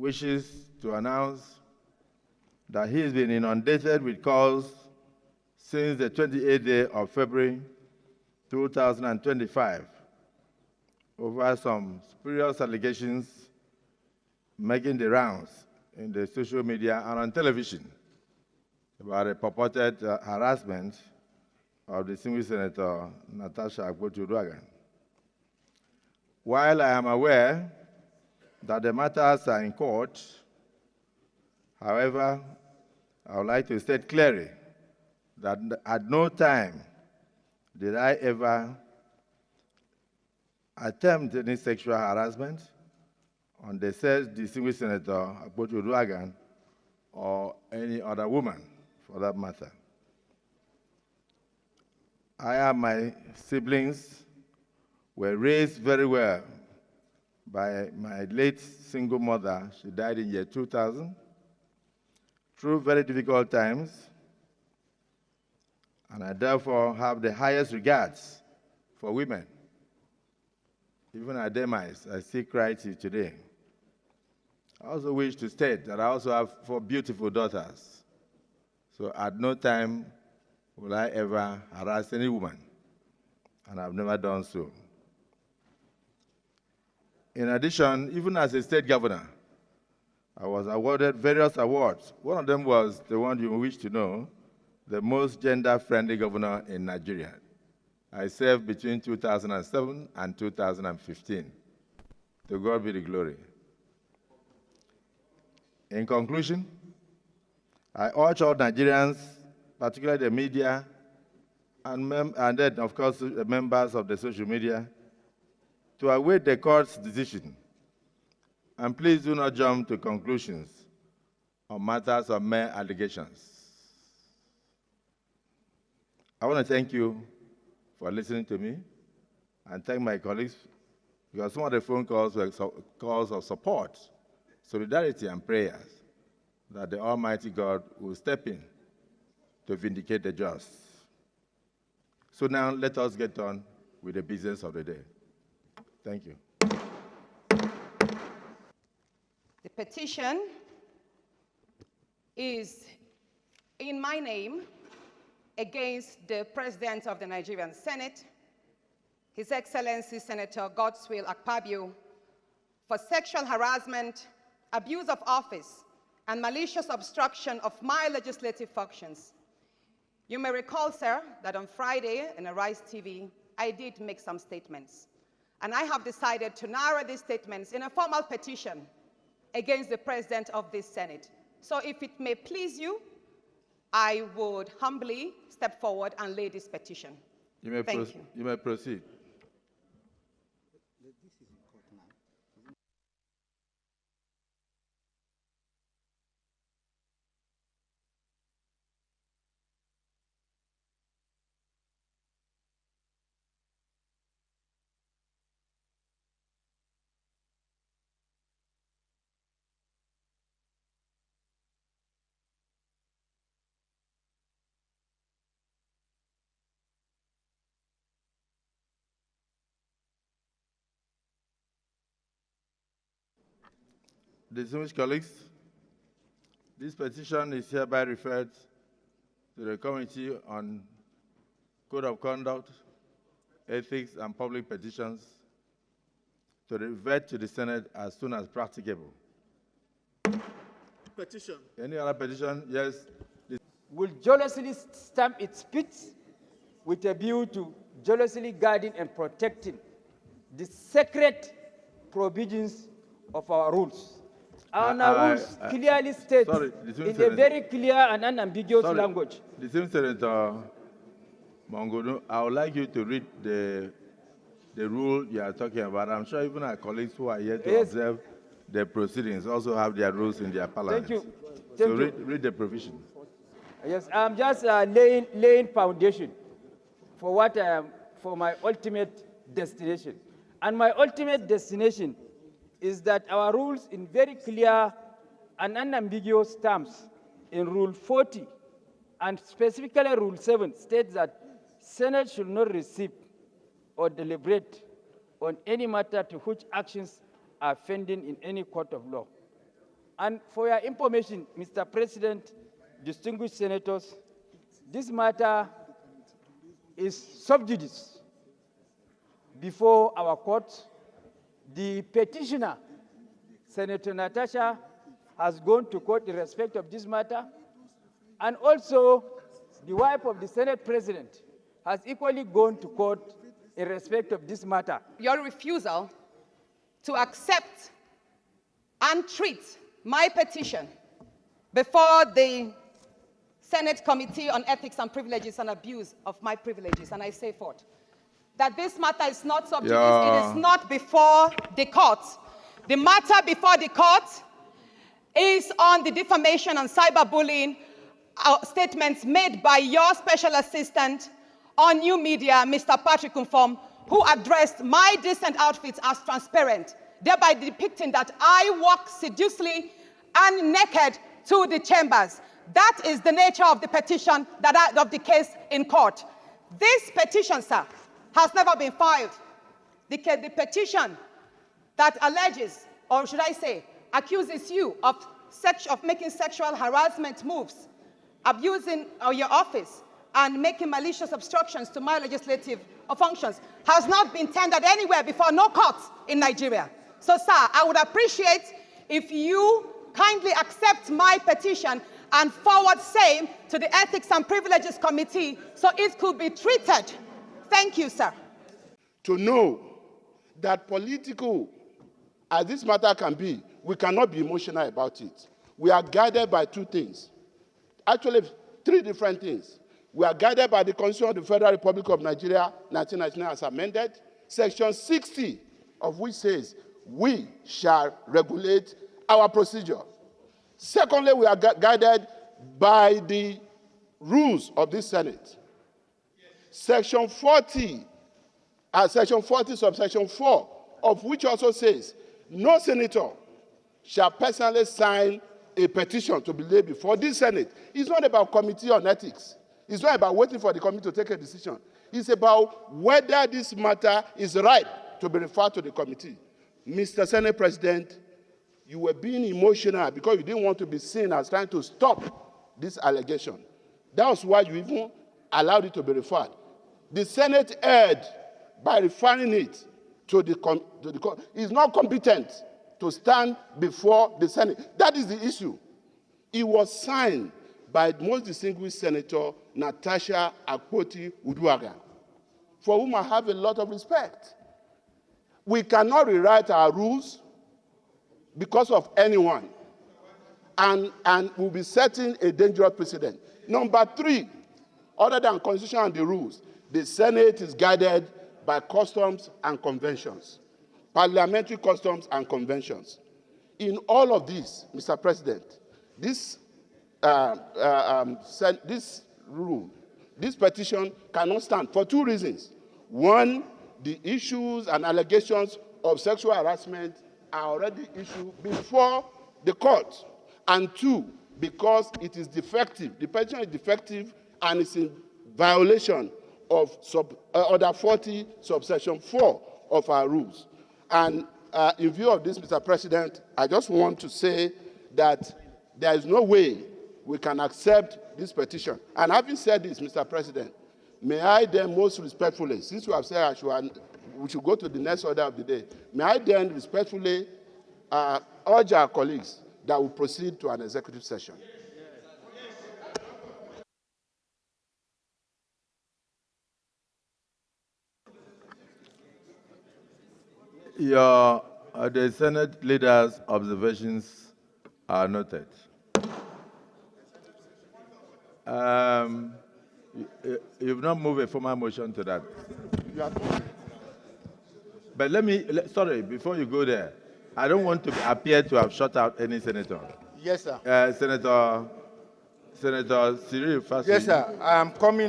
wishes to announce that he has been inundated with calls since the 28th day of February 2025 over some spurious allegations making the rounds in the social media and on television about a purported harassment of the distinguished Senator Natasha Akpoti-Uduaghan. While I am aware that the matters are in court, however, I would like to state clearly that at no time did I ever attempt any sexual harassment on the said distinguished Senator Akpoti-Uduaghan or any other woman, for that matter. I and my siblings were raised very well by my late single mother. She died in year 2000, through very difficult times, and I therefore have the highest regards for women. Even at demise, I still cry till today. I also wish to state that I also have 4 beautiful daughters. So at no time will I ever harass any woman, and I've never done so. In addition, even as a state governor, I was awarded various awards. One of them was the one you wish to know, the most gender-friendly governor in Nigeria. I served between 2007 and 2015. To God be the glory. In conclusion, I urge all Nigerians, particularly the media, and then, of course, the members of the social media, to await the court's decision. And please do not jump to conclusions on matters of mere allegations. I want to thank you for listening to me, and thank my colleagues, because some of the phone calls were calls of support, solidarity, and prayers that the Almighty God will step in to vindicate the just. So now let us get on with the business of the day. Thank you. The petition is in my name against the President of the Nigerian Senate, His Excellency Senator Godswill Akpabio, for sexual harassment, abuse of office, and malicious obstruction of my legislative functions. You may recall, sir, that on Friday in Arise TV, I did make some statements. And I have decided to narrow these statements in a formal petition against the President of this Senate. So if it may please you, I would humbly step forward and lay this petition. Thank you. You may proceed. Distinguished colleagues, this petition is hereby referred to the Committee on Code of Conduct, Ethics, and Public Petitions to revert to the Senate as soon as practicable. Petition. Any other petition? Yes. Will jealously stamp its feet with a view to jealously guarding and protecting the sacred provisions of our rules. Our rules clearly state in a very clear and unambiguous language. The same Senator Mongodo, I would like you to read the rule you are talking about. I'm sure even our colleagues who are here to observe the proceedings also have their rules in their parliament. Thank you. So read the provision. Yes, I'm just laying foundation for what for my ultimate destination. And my ultimate destination is that our rules in very clear and unambiguous terms in Rule 40 and specifically Rule 7 states that Senate should not receive or deliberate on any matter to which actions are pending in any court of law. And for your information, Mr. President, distinguished senators, this matter is sub judice before our court. The petitioner, Senator Natasha, has gone to court in respect of this matter, and also the wife of the Senate President has equally gone to court in respect of this matter. Your refusal to accept and treat my petition before the Senate Committee on Ethics and Privileges and Abuse of my privileges, and I say forth, that this matter is not sub judice, it is not before the court. The matter before the court is on the defamation and cyberbullying statements made by your special assistant on new media, Mr. Patrick Umfom, who addressed my decent outfits as transparent, thereby depicting that I walk sedulously and naked to the chambers. That is the nature of the petition, of the case in court. This petition, sir, has never been filed. The petition that alleges, or should I say, accuses you of making sexual harassment moves, abusing your office, and making malicious obstructions to my legislative functions has not been tendered anywhere before, no court in Nigeria. So, sir, I would appreciate if you kindly accept my petition and forward same to the Ethics and Privileges Committee so it could be treated. Thank you, sir. To know that political as this matter can be, we cannot be emotional about it. We are guided by two things. Actually, three different things. We are guided by the Constitution of the Federal Republic of Nigeria, 1999, as amended, Section 60 of which says, we shall regulate our procedure. Secondly, we are guided by the rules of this Senate. Section 40, subsection 4, of which also says, no senator shall personally sign a petition to be laid before this Senate. It's not about committee on ethics. It's not about waiting for the committee to take a decision. It's about whether this matter is ripe to be referred to the committee. Mr. Senate President, you were being emotional because you didn't want to be seen as trying to stop this allegation. That was why you even allowed it to be referred. The Senate erred by referring it to the court. It's not competent to stand before the Senate. That is the issue. It was signed by most distinguished Senator Natasha Akpoti-Uduaghan, for whom I have a lot of respect. We cannot rewrite our rules because of anyone, and we'll be setting a dangerous precedent. Number three, other than Constitution and the rules, the Senate is guided by customs and conventions, parliamentary customs and conventions. In all of this, Mr. President, this petition cannot stand for two reasons. One, the issues and allegations of sexual harassment are already issued before the court. And two, because it is defective. The petition is defective and is in violation of Order 40, subsection 4 of our rules. And in view of this, Mr. President, I just want to say that there is no way we can accept this petition. And having said this, Mr. President, may I then most respectfully, since you have said we should go to the next order of the day, may I then respectfully urge our colleagues that we proceed to an executive session. The Senate leader's observations are noted. You've not moved a formal motion to that. But sorry, before you go there, I don't want to appear to have shut out any senator. Yes, sir. Senator Cyril Fassi. Yes, sir. I am coming.